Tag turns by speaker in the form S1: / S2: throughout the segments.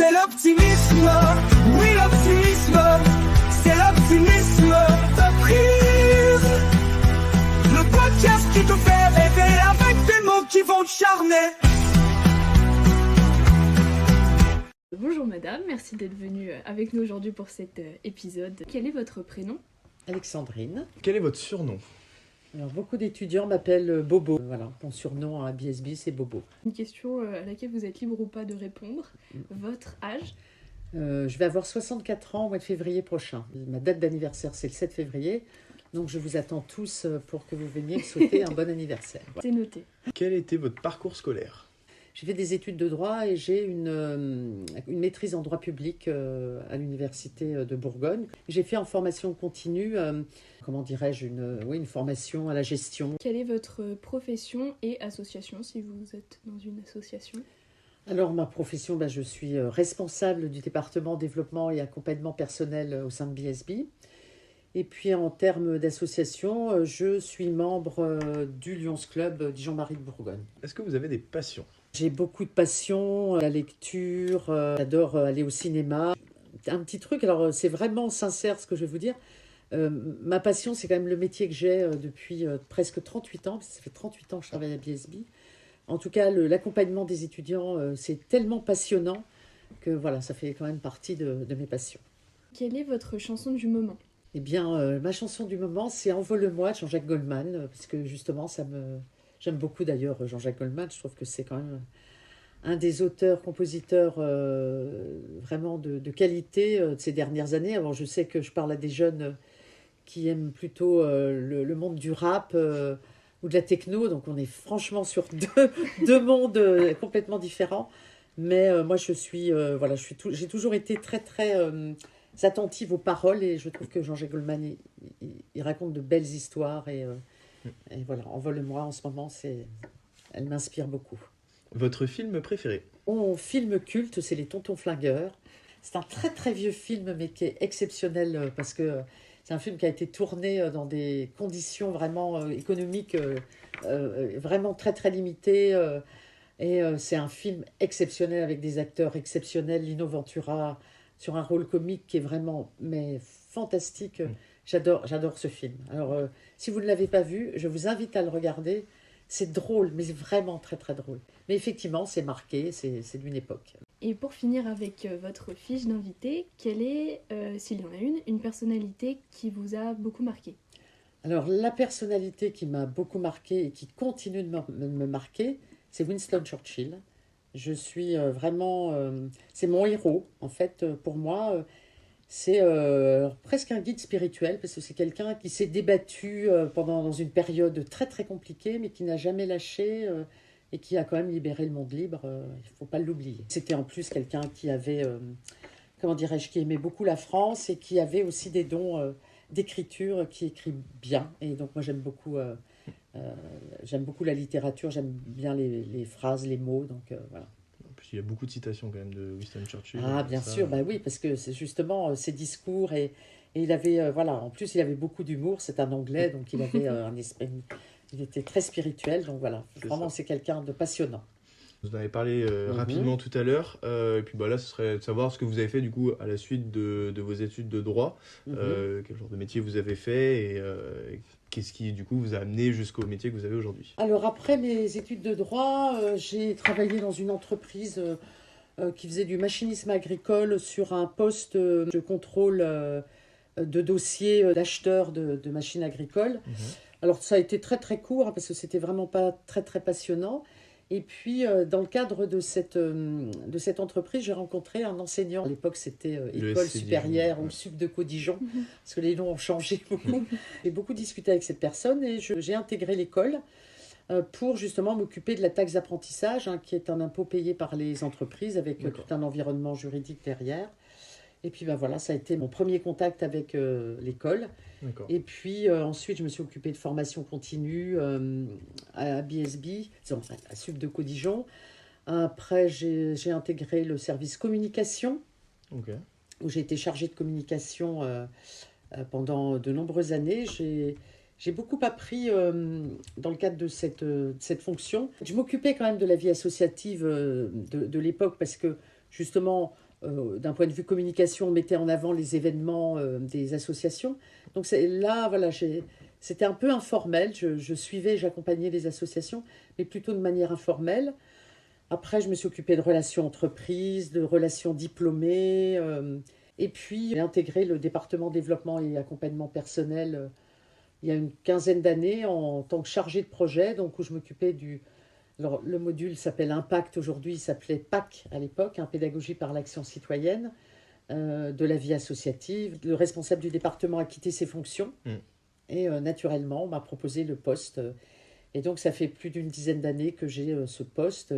S1: C'est l'optimisme, oui l'optimisme, c'est l'optimisme de prise. Le podcast qui te fait rêver avec des mots qui vont te charmer.
S2: Bonjour madame, merci d'être venue avec nous aujourd'hui pour cet épisode. Quel est votre prénom ?
S3: Alexandrine.
S4: Quel est votre surnom ?
S3: Alors, beaucoup d'étudiants m'appellent Bobo. Voilà, mon surnom à BSB, c'est Bobo.
S2: Une question à laquelle vous êtes libre ou pas de répondre. Votre âge ?
S3: Je vais avoir 64 ans au mois de février prochain. Ma date d'anniversaire, c'est le 7 février. Donc, je vous attends tous pour que vous veniez me souhaiter un bon anniversaire. Voilà.
S2: C'est noté.
S4: Quel était votre parcours scolaire ?
S3: J'ai fait des études de droit et j'ai une maîtrise en droit public à l'université de Bourgogne. J'ai fait en formation continue, une formation à la gestion.
S2: Quelle est votre profession et association, si vous êtes dans une association ?
S3: Alors, ma profession, je suis responsable du département développement et accompagnement personnel au sein de BSB. Et puis, en termes d'association, je suis membre du Lions Club Dijon-Marie de Bourgogne.
S4: Est-ce que vous avez des passions ?
S3: J'ai beaucoup de passion, la lecture, j'adore aller au cinéma. Un petit truc, alors c'est vraiment sincère ce que je vais vous dire. Ma passion, c'est quand même le métier que j'ai depuis presque 38 ans, parce que ça fait 38 ans que je travaille à BSB. En tout cas, l'accompagnement des étudiants, c'est tellement passionnant que voilà, ça fait quand même partie de mes passions.
S2: Quelle est votre chanson du moment ?
S3: Eh bien, ma chanson du moment, c'est Envole-moi de Jean-Jacques Goldman, parce que justement, j'aime beaucoup d'ailleurs Jean-Jacques Goldman, je trouve que c'est quand même un des auteurs-compositeurs vraiment de qualité de ces dernières années. Alors je sais que je parle à des jeunes qui aiment plutôt le monde du rap ou de la techno, donc on est franchement sur deux mondes complètement différents. Mais moi j'ai toujours été très très attentive aux paroles et je trouve que Jean-Jacques Goldman il raconte de belles histoires et voilà, Envole-moi en ce moment, elle m'inspire beaucoup.
S4: Votre film préféré ?
S3: Mon film culte, c'est Les Tontons Flingueurs. C'est un très très vieux film, mais qui est exceptionnel parce que c'est un film qui a été tourné dans des conditions vraiment économiques, vraiment très très limitées. Et c'est un film exceptionnel avec des acteurs exceptionnels. Lino Ventura sur un rôle comique qui est vraiment fantastique. J'adore ce film. Alors, si vous ne l'avez pas vu, je vous invite à le regarder. C'est drôle, mais c'est vraiment très très drôle. Mais effectivement, c'est marqué, c'est d'une époque.
S2: Et pour finir avec votre fiche d'invité, quelle est, s'il y en a une personnalité qui vous a beaucoup marqué ?
S3: Alors, la personnalité qui m'a beaucoup marqué et qui continue de me marquer, c'est Winston Churchill. Je suis vraiment... c'est mon héros, en fait, pour moi. C'est presque un guide spirituel parce que c'est quelqu'un qui s'est débattu dans une période très très compliquée mais qui n'a jamais lâché et qui a quand même libéré le monde libre. Il ne faut pas l'oublier. C'était en plus quelqu'un qui avait, qui aimait beaucoup la France et qui avait aussi des dons d'écriture, qui écrit bien. Et donc moi j'aime beaucoup la littérature, j'aime bien les phrases, les mots. Donc voilà.
S4: Il y a beaucoup de citations quand même de Winston Churchill.
S3: Ah, bien sûr, oui, parce que c'est justement ses discours et il avait, en plus il avait beaucoup d'humour, c'est un Anglais, donc il avait un esprit, il était très spirituel, donc voilà, vraiment c'est quelqu'un de passionnant.
S4: Vous en avez parlé rapidement tout à l'heure, et puis là ce serait de savoir ce que vous avez fait du coup à la suite de vos études de droit, quel genre de métier vous avez fait et qu'est-ce qui du coup vous a amené jusqu'au métier que vous avez aujourd'hui. Alors
S3: après mes études de droit, j'ai travaillé dans une entreprise qui faisait du machinisme agricole sur un poste de contrôle de dossiers d'acheteurs de machines agricoles. Alors ça a été très très court parce que c'était vraiment pas très très passionnant. Et puis, dans le cadre de cette entreprise, j'ai rencontré un enseignant. À l'époque, c'était École supérieure ou Sup de Dijon, parce que les noms ont changé beaucoup. J'ai beaucoup discuté avec cette personne et j'ai intégré l'école pour justement m'occuper de la taxe d'apprentissage, qui est un impôt payé par les entreprises avec tout un environnement juridique derrière. Et puis voilà, ça a été mon premier contact avec l'école. Et puis ensuite, je me suis occupée de formation continue à BSB, à Sup de Dijon. Après, j'ai intégré le service communication, où j'ai été chargée de communication pendant de nombreuses années. J'ai beaucoup appris dans le cadre de cette fonction. Je m'occupais quand même de la vie associative de l'époque parce que justement, d'un point de vue communication, on mettait en avant les événements des associations. Donc là, voilà, c'était un peu informel. Je suivais, j'accompagnais les associations, mais plutôt de manière informelle. Après, je me suis occupée de relations entreprises, de relations diplômées. Et puis, j'ai intégré le département développement et accompagnement personnel il y a une quinzaine d'années en tant que chargée de projet, donc où je m'occupais du... Alors, le module s'appelle Impact aujourd'hui, il s'appelait PAC à l'époque, Pédagogie par l'action citoyenne, de la vie associative. Le responsable du département a quitté ses fonctions et naturellement, on m'a proposé le poste. Et donc, ça fait plus d'une dizaine d'années que j'ai ce poste.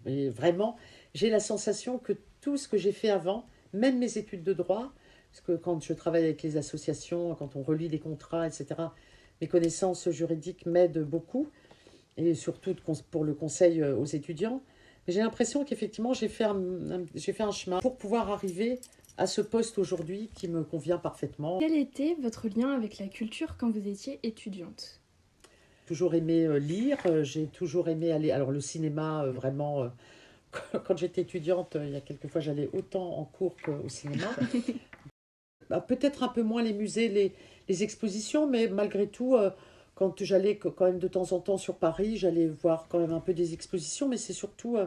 S3: Et vraiment, j'ai la sensation que tout ce que j'ai fait avant, même mes études de droit, parce que quand je travaille avec les associations, quand on relit les contrats, etc., mes connaissances juridiques m'aident beaucoup, et surtout pour le conseil aux étudiants. Mais j'ai l'impression qu'effectivement, j'ai fait un chemin pour pouvoir arriver à ce poste aujourd'hui qui me convient parfaitement.
S2: Quel était votre lien avec la culture quand vous étiez étudiante ?
S3: Toujours aimé lire, j'ai toujours aimé aller... Alors le cinéma, vraiment, quand j'étais étudiante, il y a quelques fois, j'allais autant en cours qu'au cinéma. Peut-être un peu moins les musées, les expositions, mais malgré tout, quand j'allais quand même de temps en temps sur Paris, j'allais voir quand même un peu des expositions, mais c'est surtout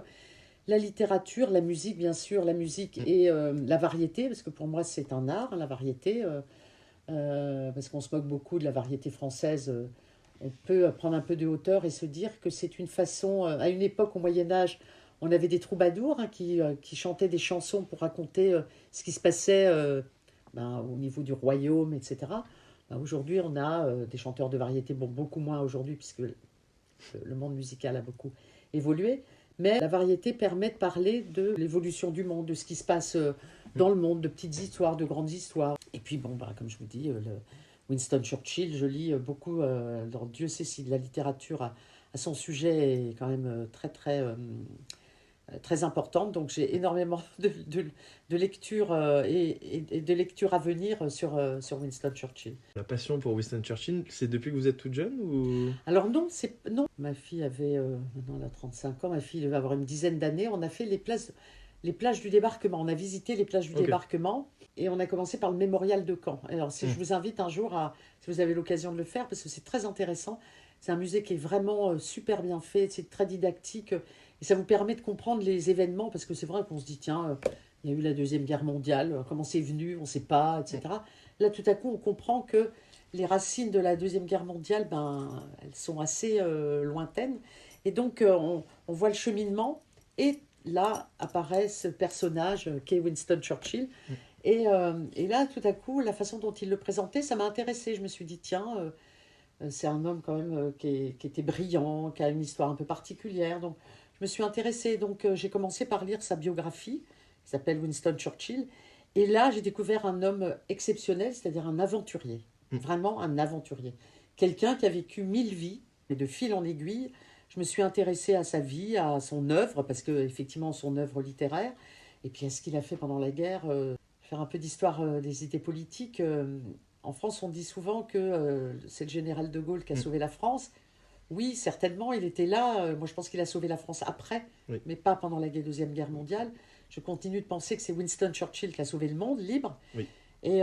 S3: la littérature, la musique, bien sûr, la musique et la variété, parce que pour moi c'est un art, la variété, parce qu'on se moque beaucoup de la variété française. On peut prendre un peu de hauteur et se dire que c'est une façon... à une époque, au Moyen-Âge, on avait des troubadours qui chantaient des chansons pour raconter ce qui se passait au niveau du royaume, etc. Aujourd'hui, on a des chanteurs de variété, bon, beaucoup moins aujourd'hui, puisque le monde musical a beaucoup évolué. Mais la variété permet de parler de l'évolution du monde, de ce qui se passe dans le monde, de petites histoires, de grandes histoires. Et puis, bon, comme je vous dis... Winston Churchill, je lis beaucoup dans Dieu sait si la littérature à son sujet est quand même très importante. Donc j'ai énormément de lectures et de lectures à venir sur Winston Churchill.
S4: La passion pour Winston Churchill, c'est depuis que vous êtes toute jeune ou...
S3: Alors non. Ma fille avait, maintenant elle a 35 ans, ma fille devait avoir une dizaine d'années. On a fait les plages du débarquement. On a visité les plages du débarquement. Et on a commencé par le mémorial de Caen. Alors, je vous invite un jour, si vous avez l'occasion de le faire, parce que c'est très intéressant. C'est un musée qui est vraiment super bien fait, c'est très didactique. Et ça vous permet de comprendre les événements, parce que c'est vrai qu'on se dit, tiens, il y a eu la Deuxième Guerre mondiale, comment c'est venu, on ne sait pas, etc. Là, tout à coup, on comprend que les racines de la Deuxième Guerre mondiale, elles sont assez lointaines. Et donc, on voit le cheminement. Et là, apparaît ce personnage qu'est Winston Churchill. Et là, tout à coup, la façon dont il le présentait, ça m'a intéressée. Je me suis dit, tiens, c'est un homme quand même qui était brillant, qui a une histoire un peu particulière. Donc, je me suis intéressée. Donc, j'ai commencé par lire sa biographie, qui s'appelle Winston Churchill. Et là, j'ai découvert un homme exceptionnel, c'est-à-dire un aventurier. Vraiment un aventurier. Quelqu'un qui a vécu 1000 vies. Et de fil en aiguille, je me suis intéressée à sa vie, à son œuvre, parce qu'effectivement, son œuvre littéraire, et puis à ce qu'il a fait pendant la guerre... Faire un peu d'histoire des idées politiques. En France, on dit souvent que c'est le général de Gaulle qui a sauvé la France. Oui, certainement, il était là. Moi, je pense qu'il a sauvé la France après, mais pas pendant la Deuxième Guerre mondiale. Je continue de penser que c'est Winston Churchill qui a sauvé le monde libre. Oui. Et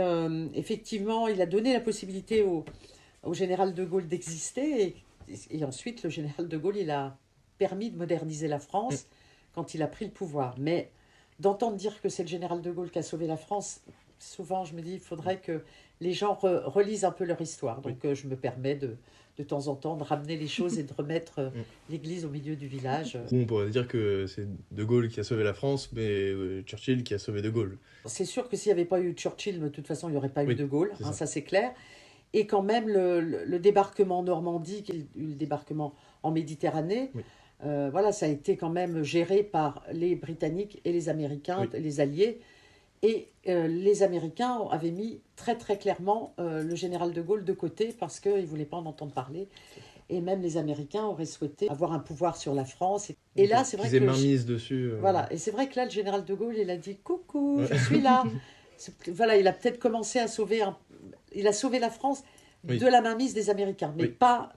S3: effectivement, il a donné la possibilité au général de Gaulle d'exister. Et ensuite, le général de Gaulle, il a permis de moderniser la France quand il a pris le pouvoir. Mais... d'entendre dire que c'est le général de Gaulle qui a sauvé la France, souvent je me dis il faudrait que les gens relisent un peu leur histoire. Donc je me permets de temps en temps de ramener les choses et de remettre l'église au milieu du village.
S4: On pourrait dire que c'est de Gaulle qui a sauvé la France, mais Churchill qui a sauvé de Gaulle.
S3: C'est sûr que s'il n'y avait pas eu Churchill, de toute façon il n'y aurait pas eu de Gaulle, ça c'est clair. Et quand même le débarquement en Normandie, le débarquement en Méditerranée... voilà, ça a été quand même géré par les Britanniques et les Américains, les Alliés. Et les Américains avaient mis très très clairement le général de Gaulle de côté parce qu'ils ne voulaient pas en entendre parler. Et même les Américains auraient souhaité avoir un pouvoir sur la France. Et là, c'est vrai que...
S4: Ils aient mainmise dessus.
S3: Voilà, et c'est vrai que là, le général de Gaulle, il a dit « Coucou, je suis là ». Voilà, il a peut-être commencé à sauver... Il a sauvé la France de la mainmise des Américains, mais pas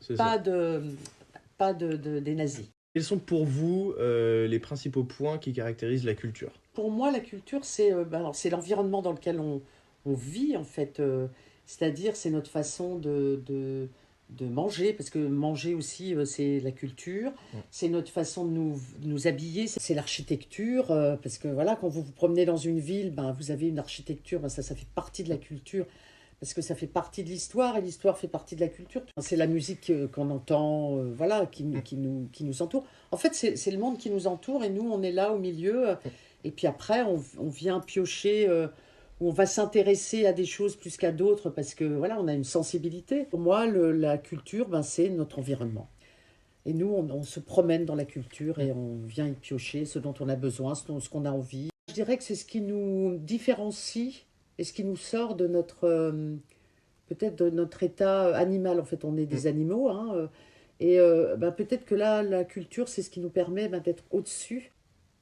S3: des nazis.
S4: Quels sont pour vous les principaux points qui caractérisent la culture?
S3: Pour moi, la culture, c'est l'environnement dans lequel on vit, en fait. C'est-à-dire, c'est notre façon de manger, parce que manger aussi, c'est la culture. C'est notre façon de nous habiller, c'est l'architecture. Parce que voilà, quand vous vous promenez dans une ville, ben, vous avez une architecture, ben, ça fait partie de la culture. Parce que ça fait partie de l'histoire, et l'histoire fait partie de la culture. C'est la musique qu'on entend, voilà, qui nous entoure. En fait, c'est le monde qui nous entoure, et nous, on est là au milieu. Et puis après, on vient piocher, où on va s'intéresser à des choses plus qu'à d'autres, parce que voilà, on a une sensibilité. Pour moi, la culture, ben, c'est notre environnement. Et nous, on se promène dans la culture, et on vient y piocher ce dont on a besoin, ce qu'on a envie. Je dirais que c'est ce qui nous différencie, et ce qui nous sort de peut-être de notre état animal. En fait, on est des animaux, hein, et ben, peut-être que là, la culture, c'est ce qui nous permet ben, d'être au-dessus,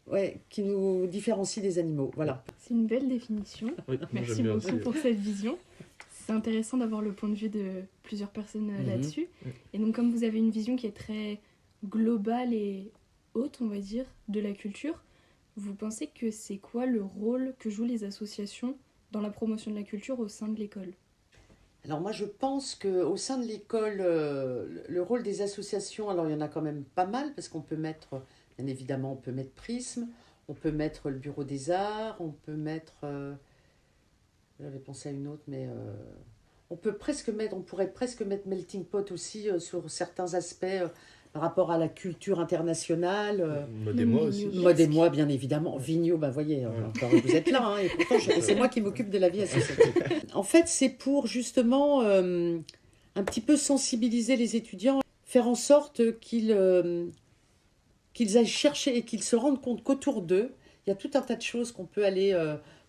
S3: ouais, qui nous différencie des animaux. Voilà.
S2: C'est une belle définition.
S4: Oui, moi,
S2: Merci
S4: j'aime bien
S2: beaucoup
S4: aussi.
S2: pour cette vision. C'est intéressant d'avoir le point de vue de plusieurs personnes là-dessus. Et donc, comme vous avez une vision qui est très globale et haute, on va dire, de la culture, vous pensez que c'est quoi le rôle que jouent les associations dans la promotion de la culture au sein de l'école?
S3: Alors moi, je pense qu'au sein de l'école, le rôle des associations, alors il y en a quand même pas mal, parce qu'on peut mettre, bien évidemment, on peut mettre Prisme, on peut mettre le Bureau des Arts, on peut mettre, j'avais pensé à une autre, mais on pourrait presque mettre Melting Pot aussi sur certains aspects par rapport à la culture internationale.
S4: Mode et moi aussi.
S3: Mode et moi, bien évidemment. Vigno, ben voyez, encore vous êtes là, hein, et pourtant c'est moi qui m'occupe de la vie associative. En fait, c'est pour justement un petit peu sensibiliser les étudiants, faire en sorte qu'ils aillent chercher et qu'ils se rendent compte qu'autour d'eux, il y a tout un tas de choses qu'on peut aller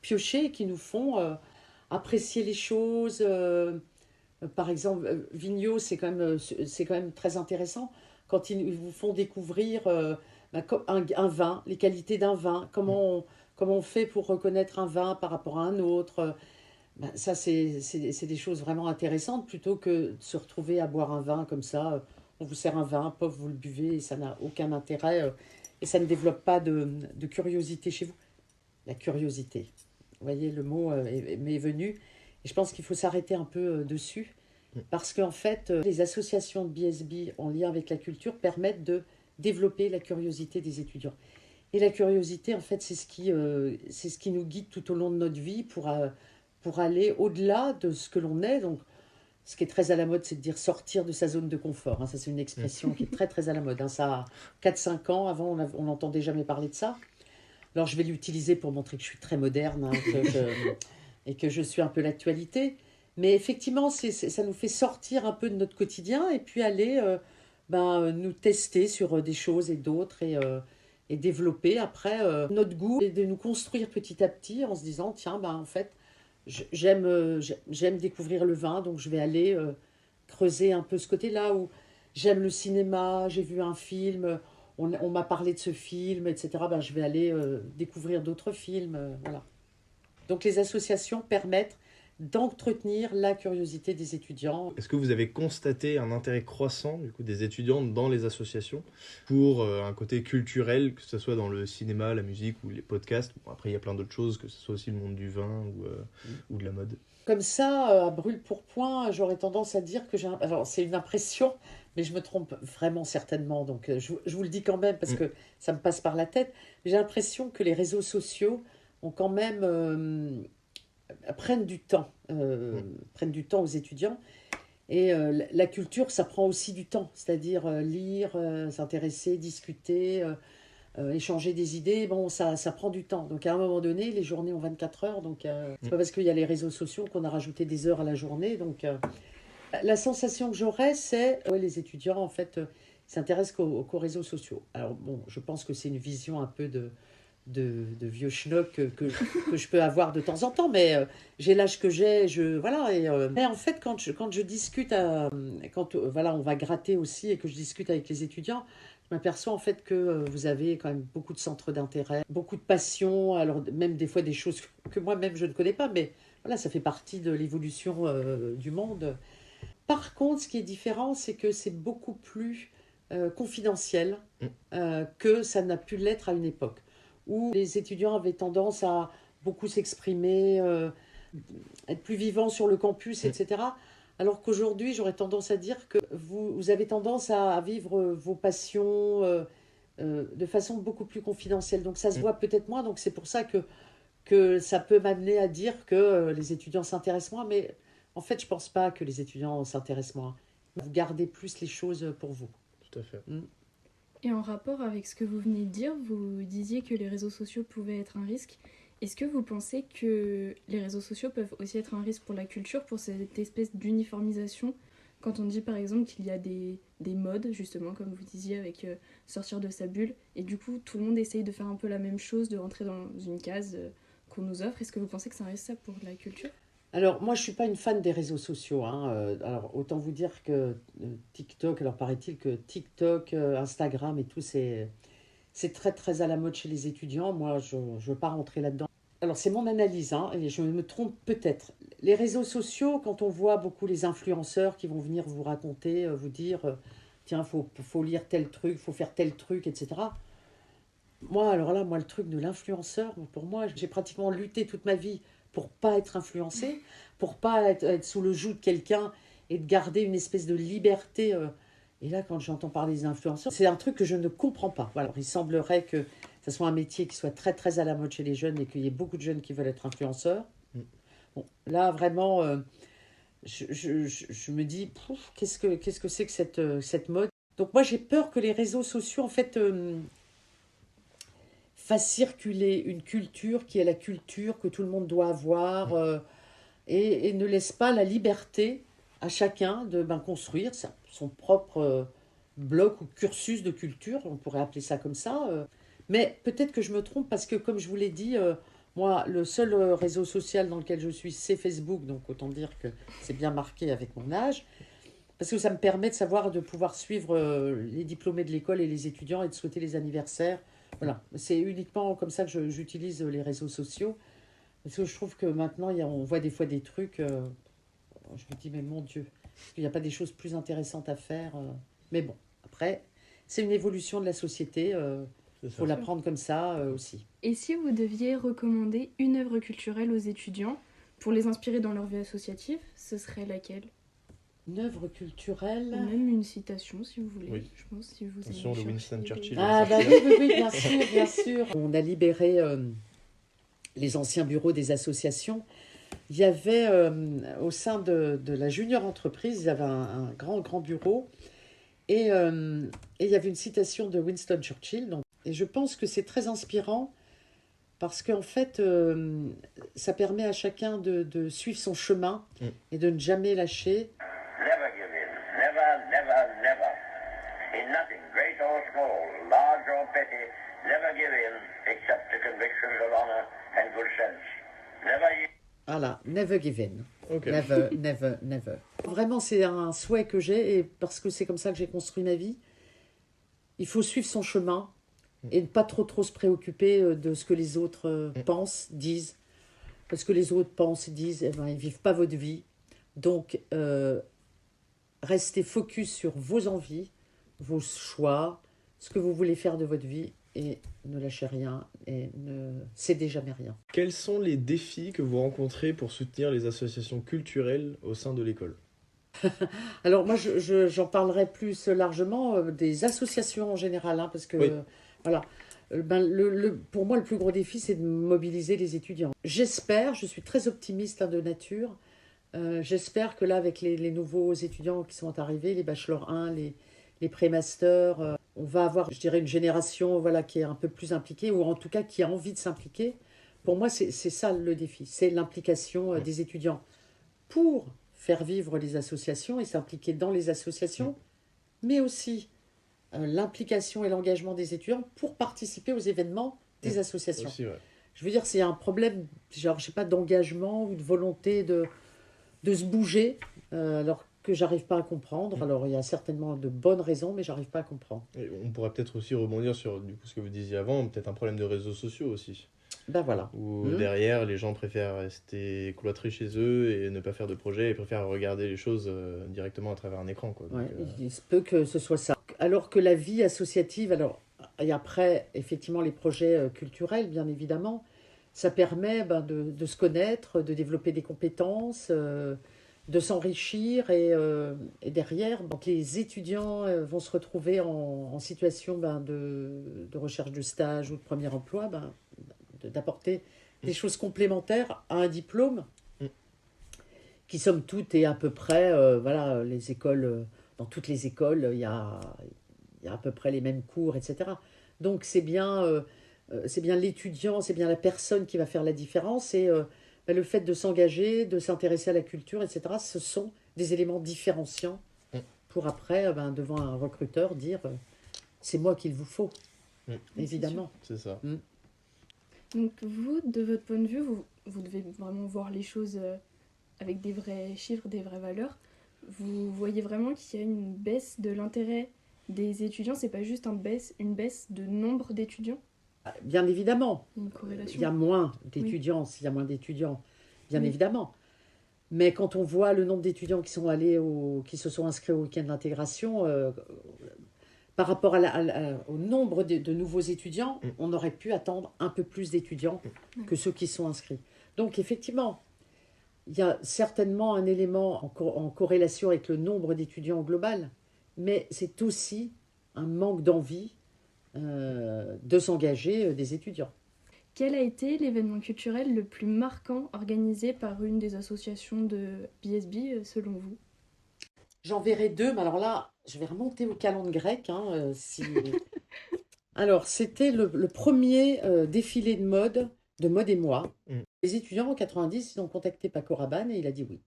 S3: piocher et qui nous font apprécier les choses. Par exemple, Vigno, c'est quand même très intéressant quand ils vous font découvrir un vin, les qualités d'un vin, comment on fait pour reconnaître un vin par rapport à un autre. Ben, ça, c'est des choses vraiment intéressantes, plutôt que de se retrouver à boire un vin comme ça. On vous sert un vin, pof, vous le buvez, et ça n'a aucun intérêt, et ça ne développe pas de curiosité chez vous. La curiosité. Vous voyez, le mot m'est venu, et je pense qu'il faut s'arrêter un peu dessus, parce qu'en fait, les associations de BSB en lien avec la culture permettent de développer la curiosité des étudiants. Et la curiosité, en fait, c'est ce qui nous guide tout au long de notre vie pour aller au-delà de ce que l'on est. Donc, ce qui est très à la mode, c'est de dire sortir de sa zone de confort. Hein. Ça, c'est une expression qui est très, très à la mode. Hein. Ça a 4-5 ans. Avant, on n'entendait jamais parler de ça. Alors, je vais l'utiliser pour montrer que je suis très moderne, hein, et que je suis un peu l'actualité. Mais effectivement, ça nous fait sortir un peu de notre quotidien et puis aller nous tester sur des choses et d'autres, et développer après notre goût, et de nous construire petit à petit en se disant, tiens, en fait, j'aime découvrir le vin, donc je vais aller creuser un peu ce côté-là, où j'aime le cinéma, j'ai vu un film, on m'a parlé de ce film, etc. Je vais aller découvrir d'autres films. Voilà. Donc les associations permettent d'entretenir la curiosité des étudiants.
S4: Est-ce que vous avez constaté un intérêt croissant du coup, des étudiants dans les associations pour un côté culturel, que ce soit dans le cinéma, la musique ou les podcasts? Bon, après, il y a plein d'autres choses, que ce soit aussi le monde du vin ou de la mode.
S3: Comme ça, à brûle-pourpoint, j'aurais tendance à dire que alors, c'est une impression, mais je me trompe vraiment certainement. Donc, je vous le dis quand même parce que ça me passe par la tête. J'ai l'impression que les réseaux sociaux ont quand même... prennent du temps aux étudiants, et la culture, ça prend aussi du temps, c'est-à-dire lire, s'intéresser, discuter, échanger des idées. Bon, ça prend du temps, donc à un moment donné, les journées ont 24 heures, donc c'est pas parce qu'il y a les réseaux sociaux qu'on a rajouté des heures à la journée. Donc la sensation que j'aurais, c'est les étudiants en fait s'intéressent qu'aux réseaux sociaux. Alors bon, je pense que c'est une vision un peu de vieux schnock que je peux avoir de temps en temps, mais j'ai l'âge que j'ai, voilà. Mais en fait, quand je discute, on va gratter aussi, et que je discute avec les étudiants, je m'aperçois en fait que vous avez quand même beaucoup de centres d'intérêt, beaucoup de passion, alors même des fois des choses que moi-même je ne connais pas, mais voilà, ça fait partie de l'évolution du monde. Par contre, ce qui est différent, c'est que c'est beaucoup plus confidentielle que ça n'a pu l'être à une époque, où les étudiants avaient tendance à beaucoup s'exprimer, être plus vivants sur le campus, etc. Alors qu'aujourd'hui, j'aurais tendance à dire que vous avez tendance à vivre vos passions de façon beaucoup plus confidentielle. Donc ça se voit peut-être moins, donc c'est pour ça que ça peut m'amener à dire que les étudiants s'intéressent moins, mais en fait, je ne pense pas que les étudiants s'intéressent moins. Vous gardez plus les choses pour vous.
S4: Tout à fait.
S2: Et en rapport avec ce que vous venez de dire, vous disiez que les réseaux sociaux pouvaient être un risque. Est-ce que vous pensez que les réseaux sociaux peuvent aussi être un risque pour la culture, pour cette espèce d'uniformisation? Quand on dit par exemple qu'il y a des modes, justement, comme vous disiez, avec sortir de sa bulle, et du coup tout le monde essaye de faire un peu la même chose, de rentrer dans une case qu'on nous offre. Est-ce que vous pensez que c'est un risque ça pour la culture?
S3: Alors, moi, je ne suis pas une fan des réseaux sociaux. Alors, autant vous dire que TikTok, alors paraît-il que TikTok, Instagram et tout, c'est très, très à la mode chez les étudiants. Moi, je ne veux pas rentrer là-dedans. Alors, c'est mon analyse, et je me trompe peut-être. Les réseaux sociaux, quand on voit beaucoup les influenceurs qui vont venir vous raconter, vous dire, tiens, faut lire tel truc, faut faire tel truc, etc. Moi, alors là, le truc de l'influenceur, pour moi, j'ai pratiquement lutté toute ma vie pour pas être influencé, pour pas être sous le joug de quelqu'un et de garder une espèce de liberté. Et là, quand j'entends parler des influenceurs, c'est un truc que je ne comprends pas. Voilà. Il semblerait que ce soit un métier qui soit très, très à la mode chez les jeunes et qu'il y ait beaucoup de jeunes qui veulent être influenceurs. Bon, là, vraiment, je me dis, qu'est-ce que c'est que cette mode? Donc moi, j'ai peur que les réseaux sociaux, en fait, fassent circuler une culture qui est la culture que tout le monde doit avoir et ne laisse pas la liberté à chacun de construire son propre bloc ou cursus de culture, on pourrait appeler ça comme ça. Mais peut-être que je me trompe parce que, comme je vous l'ai dit, moi, le seul réseau social dans lequel je suis, c'est Facebook. Donc, autant dire que c'est bien marqué avec mon âge. Parce que ça me permet de savoir, de pouvoir suivre les diplômés de l'école et les étudiants et de souhaiter les anniversaires. Voilà, c'est uniquement comme ça que j'utilise les réseaux sociaux. Parce que je trouve que maintenant, on voit des fois des trucs, je me dis, mais mon Dieu, il n'y a pas des choses plus intéressantes à faire. Mais bon, après, c'est une évolution de la société, il faut la prendre comme ça aussi.
S2: Et si vous deviez recommander une œuvre culturelle aux étudiants pour les inspirer dans leur vie associative, ce serait laquelle?
S3: Une œuvre culturelle.
S2: Ou même une citation, si vous voulez.
S4: Oui.
S2: Je pense, si vous
S4: Attention, le Winston Churchill.
S3: Ah, bah oui, bien sûr, bien sûr. On a libéré les anciens bureaux des associations. Il y avait, au sein de la junior entreprise, il y avait un grand bureau. Et il y avait une citation de Winston Churchill. Et je pense que c'est très inspirant parce qu'en fait, ça permet à chacun de suivre son chemin et de ne jamais lâcher.
S5: Never give in. Never, never, never. In nothing, great or small, large or petty, never give in except to convictions of honor and good sense. Never yield.
S3: Voilà, never give in.
S4: Ok.
S3: Never, never, never. Vraiment, c'est un souhait que j'ai et parce que c'est comme ça que j'ai construit ma vie. Il faut suivre son chemin et ne pas trop se préoccuper de ce que les autres pensent, disent. Parce que les autres pensent et disent, ils ne vivent pas votre vie. Donc, restez focus sur vos envies, vos choix, ce que vous voulez faire de votre vie et ne lâchez rien et ne cédez jamais rien.
S4: Quels sont les défis que vous rencontrez pour soutenir les associations culturelles au sein de l'école?
S3: Alors moi, j'en parlerai plus largement des associations en général, parce que voilà, pour moi, le plus gros défi, c'est de mobiliser les étudiants. J'espère, je suis très optimiste de nature, j'espère que là, avec les nouveaux étudiants qui sont arrivés, les bachelors 1, les pré-masters, on va avoir, je dirais, une génération qui est un peu plus impliquée, ou en tout cas qui a envie de s'impliquer. Pour moi, c'est ça le défi, c'est l'implication des étudiants pour faire vivre les associations et s'impliquer dans les associations, mais aussi l'implication et l'engagement des étudiants pour participer aux événements des associations.
S4: Aussi, ouais.
S3: Je veux dire, c'est un problème, genre, je sais pas, d'engagement ou de volonté de se bouger, alors que j'arrive pas à comprendre. Alors, il y a certainement de bonnes raisons, mais j'arrive pas à comprendre.
S4: Et on pourrait peut-être aussi rebondir sur du coup, ce que vous disiez avant, peut-être un problème de réseaux sociaux aussi.
S3: Ben voilà.
S4: Où derrière, les gens préfèrent rester cloîtrés chez eux et ne pas faire de projet et préfèrent regarder les choses directement à travers un écran. Quoi. Donc,
S3: Il se peut que ce soit ça. alors que la vie associative, et après, effectivement, les projets culturels, bien évidemment, ça permet de se connaître, de développer des compétences, de s'enrichir et derrière, donc les étudiants vont se retrouver en situation de recherche de stage ou de premier emploi, d'apporter des choses complémentaires à un diplôme qui, somme toute, est à peu près, voilà, les écoles, dans toutes les écoles, il y a à peu près les mêmes cours, etc. Donc c'est bien l'étudiant, c'est bien la personne qui va faire la différence et le fait de s'engager, de s'intéresser à la culture, etc., ce sont des éléments différenciants pour après, devant un recruteur, dire c'est moi qu'il vous faut, évidemment.
S4: C'est ça.
S2: Donc vous, de votre point de vue, vous devez vraiment voir les choses avec des vrais chiffres, des vraies valeurs. Vous voyez vraiment qu'il y a une baisse de l'intérêt des étudiants, c'est pas juste une baisse de nombre d'étudiants?
S3: Bien évidemment,
S2: Une corrélation.
S3: il y a moins d'étudiants, s'il y a moins d'étudiants, bien évidemment. Mais quand on voit le nombre d'étudiants qui se sont inscrits au week-end d'intégration, par rapport au nombre de nouveaux étudiants, on aurait pu attendre un peu plus d'étudiants que ceux qui sont inscrits. Donc effectivement, il y a certainement un élément en corrélation avec le nombre d'étudiants global, mais c'est aussi un manque d'envie de s'engager des étudiants.
S2: Quel a été l'événement culturel le plus marquant organisé par une des associations de BSB selon vous?
S3: J'en verrai deux, mais alors là, je vais remonter au calendrier grec. Alors, c'était le premier défilé de mode et moi. Les étudiants en 90, ils ont contacté Paco Rabanne et il a dit oui.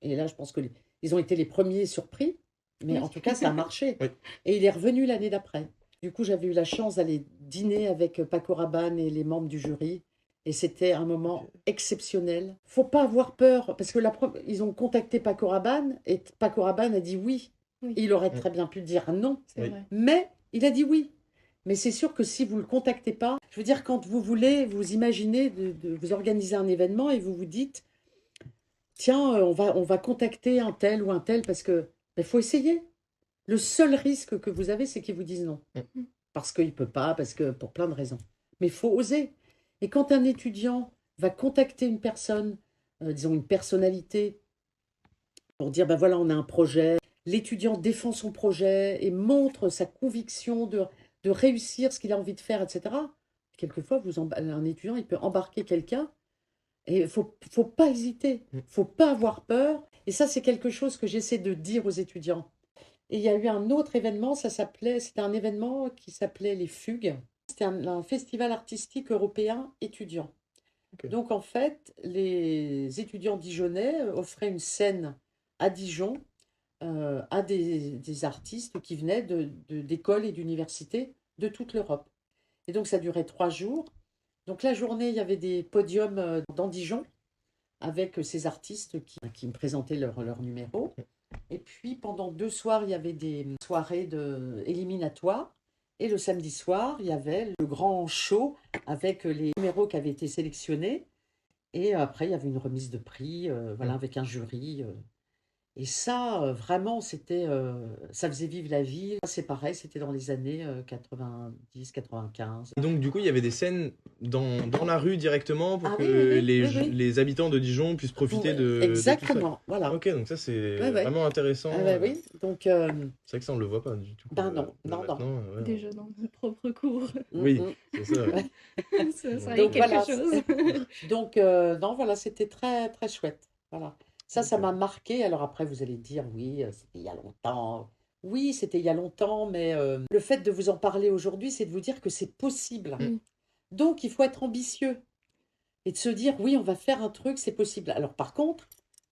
S3: Et là, je pense qu'ils ont été les premiers surpris, mais en tout cas, ça a marché. Et il est revenu l'année d'après. Du coup, j'avais eu la chance d'aller dîner avec Paco Rabanne et les membres du jury. Et c'était un moment exceptionnel. Faut pas avoir peur, parce que ils ont contacté Paco Rabanne et Paco Rabanne a dit oui. Il aurait très bien pu dire non, mais il a dit oui. Mais c'est sûr que si vous ne le contactez pas, je veux dire, quand vous voulez, vous imaginez de vous organiser un événement et vous vous dites, tiens, on va contacter un tel ou un tel parce que faut essayer. Le seul risque que vous avez, c'est qu'ils vous disent non. Parce qu'il ne peut pas, parce que pour plein de raisons. Mais il faut oser. Et quand un étudiant va contacter une personne, disons une personnalité, pour dire, voilà, on a un projet, l'étudiant défend son projet et montre sa conviction de réussir ce qu'il a envie de faire, etc. Quelquefois, un étudiant, il peut embarquer quelqu'un et il ne faut pas hésiter, il ne faut pas avoir peur. Et ça, c'est quelque chose que j'essaie de dire aux étudiants. Et il y a eu un autre événement, c'était un événement qui s'appelait les Fugues. C'était un festival artistique européen étudiant. Donc en fait, les étudiants dijonnais offraient une scène à Dijon à des artistes qui venaient d'écoles et d'universités de toute l'Europe. Et donc ça durait 3 jours. Donc la journée, il y avait des podiums dans Dijon avec ces artistes qui me présentaient leur numéro. Et puis, pendant 2 soirs, il y avait des soirées éliminatoires. Et le samedi soir, il y avait le grand show avec les numéros qui avaient été sélectionnés. Et après, il y avait une remise de prix, avec un jury. Et ça, vraiment, ça faisait vivre la ville. C'est pareil, c'était dans les années 90, 95.
S4: Et donc, du coup, il y avait des scènes dans la rue directement pour que les habitants de Dijon puissent profiter de
S3: exactement,
S4: de tout ça.
S3: Voilà.
S4: Ok, donc ça, c'est vraiment intéressant.
S3: Oui, donc...
S4: C'est vrai que ça, on ne le voit pas du tout.
S3: Non.
S2: Déjà dans notre propre cours.
S4: Oui, c'est ça.
S2: ça y est quelque chose.
S3: Donc, non, voilà, c'était très, très chouette. Voilà. Ça m'a marqué. Alors après, vous allez dire, oui, c'était il y a longtemps. Oui, c'était il y a longtemps, mais le fait de vous en parler aujourd'hui, c'est de vous dire que c'est possible. Donc, il faut être ambitieux et de se dire, oui, on va faire un truc, c'est possible. Alors par contre,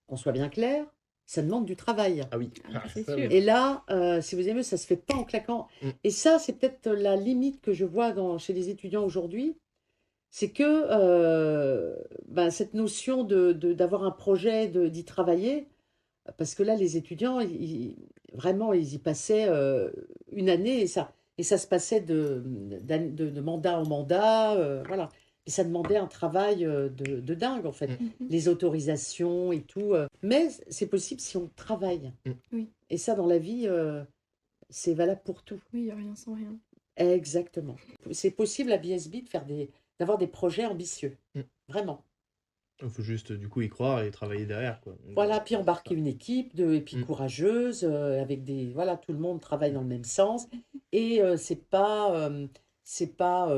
S3: qu'on soit bien clair, ça demande du travail.
S4: Ah oui,
S2: c'est sûr.
S3: Et là, si vous aimez, ça ne se fait pas en claquant. Et ça, c'est peut-être la limite que je vois chez les étudiants aujourd'hui. C'est que cette notion d'avoir un projet, d'y travailler, parce que là, les étudiants, vraiment, ils y passaient une année et ça se passait de mandat en mandat, voilà. Et ça demandait un travail de dingue, en fait. Les autorisations et tout. Mais c'est possible si on travaille.
S2: Oui.
S3: Et ça, dans la vie, c'est valable pour tout.
S2: Oui, il n'y a rien sans rien.
S3: Exactement. C'est possible à BSB d'avoir des projets ambitieux. Vraiment.
S4: Il faut juste du coup y croire et travailler derrière, quoi. Donc,
S3: Voilà, puis embarquer une équipe et puis
S4: Mm.
S3: courageuse, avec voilà, tout le monde travaille dans le même sens. Et c'est pas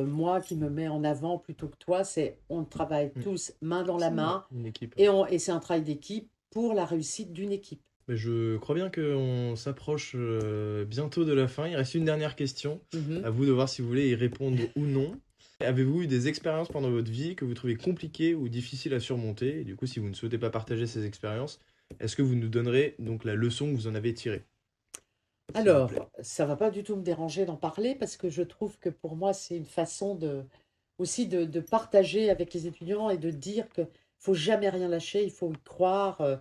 S3: moi qui me mets en avant plutôt que toi, on travaille tous main dans la main
S4: une équipe.
S3: et c'est un travail d'équipe pour la réussite d'une équipe.
S4: Mais je crois bien qu'on s'approche bientôt de la fin. Il reste une dernière question.
S3: Mhm.
S4: À vous de voir si vous voulez y répondre ou non. Avez-vous eu des expériences pendant votre vie que vous trouvez compliquées ou difficiles à surmonter? Et du coup, si vous ne souhaitez pas partager ces expériences, est-ce que vous nous donnerez donc la leçon que vous en avez tirée?
S3: Alors, ça va pas du tout me déranger d'en parler parce que je trouve que pour moi, c'est une façon aussi de partager avec les étudiants et de dire qu'il faut jamais rien lâcher, il faut y croire.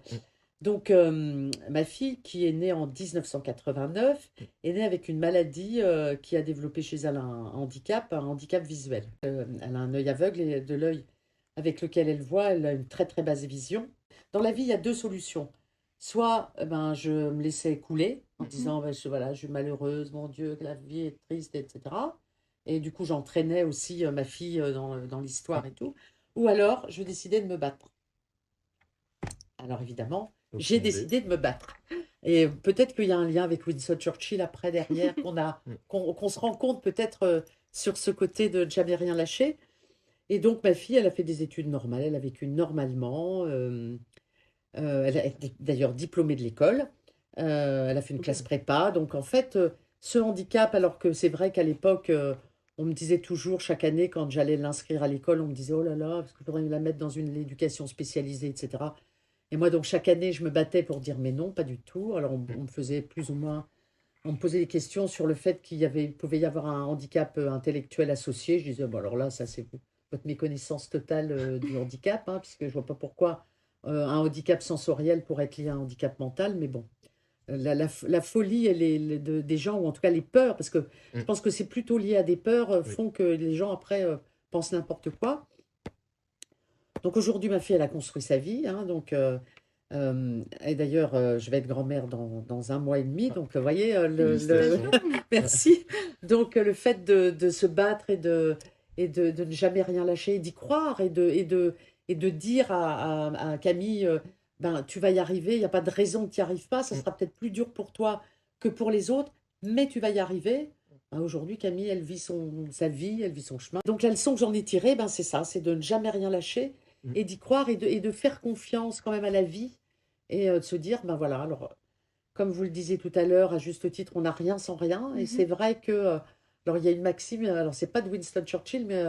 S3: Donc, ma fille, qui est née en 1989, est née avec une maladie qui a développé chez elle un handicap visuel. Elle a un œil aveugle et de l'œil avec lequel elle voit, elle a une très très basse vision. Dans la vie, il y a deux solutions. Soit je me laissais couler en disant voilà, je suis malheureuse, mon Dieu, que la vie est triste, etc. Et du coup, j'entraînais aussi ma fille dans l'histoire et tout. Ou alors, je décidais de me battre. Alors évidemment, j'ai décidé de me battre. Et peut-être qu'il y a un lien avec Winston Churchill après, derrière, qu'on se rend compte peut-être sur ce côté de jamais rien lâcher. Et donc, ma fille, elle a fait des études normales, elle a vécu normalement. Elle est d'ailleurs diplômée de l'école. Elle a fait une classe prépa. Donc, en fait, ce handicap, alors que c'est vrai qu'à l'époque, on me disait toujours, chaque année, quand j'allais l'inscrire à l'école, on me disait, oh là là, parce que je voudrais la mettre dans une éducation spécialisée, etc. Et moi, donc, chaque année, je me battais pour dire, mais non, pas du tout. Alors, on me faisait plus ou moins... On me posait des questions sur le fait pouvait y avoir un handicap intellectuel associé. Je disais, bon, alors là, ça, c'est votre méconnaissance totale du handicap, puisque je ne vois pas pourquoi un handicap sensoriel pourrait être lié à un handicap mental. Mais bon, la folie des gens, ou en tout cas les peurs, parce que je pense que c'est plutôt lié à des peurs, font que les gens, après, pensent n'importe quoi. Donc aujourd'hui, ma fille, elle a construit sa vie. Et d'ailleurs, je vais être grand-mère dans 1 mois et demi. Donc, vous voyez, merci. Donc, le fait de se battre et de ne jamais rien lâcher, d'y croire et de dire à Camille, tu vas y arriver, il n'y a pas de raison que tu n'y arrives pas, ça sera peut-être plus dur pour toi que pour les autres, mais tu vas y arriver. Aujourd'hui, Camille, elle vit sa vie, elle vit son chemin. Donc, la leçon que j'en ai tirée, c'est ça, c'est de ne jamais rien lâcher et d'y croire et de faire confiance quand même à la vie et de se dire, voilà, alors, comme vous le disiez tout à l'heure, à juste titre, on n'a rien sans rien. Et c'est vrai que, alors il y a une maxime, alors c'est pas de Winston Churchill, mais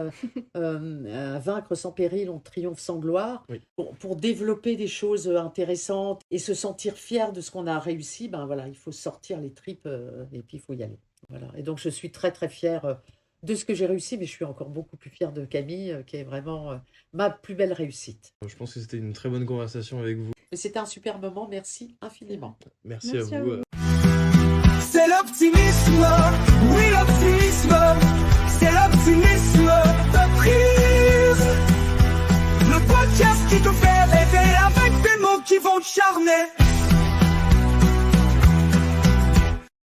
S3: à vaincre sans péril, on triomphe sans gloire. Oui. Pour développer des choses intéressantes et se sentir fier de ce qu'on a réussi, voilà, il faut sortir les tripes et puis il faut y aller. Voilà. Et donc je suis très très fière de ce que j'ai réussi, mais je suis encore beaucoup plus fière de Camille, qui est vraiment ma plus belle réussite.
S4: Je pense que c'était une très bonne conversation avec vous.
S3: C'était un super moment, merci infiniment.
S4: Merci à vous.
S1: C'est l'optimisme, oui l'optimisme, c'est l'optimisme de prise. Le podcast qui te fait rêver avec des mots qui vont te charmer.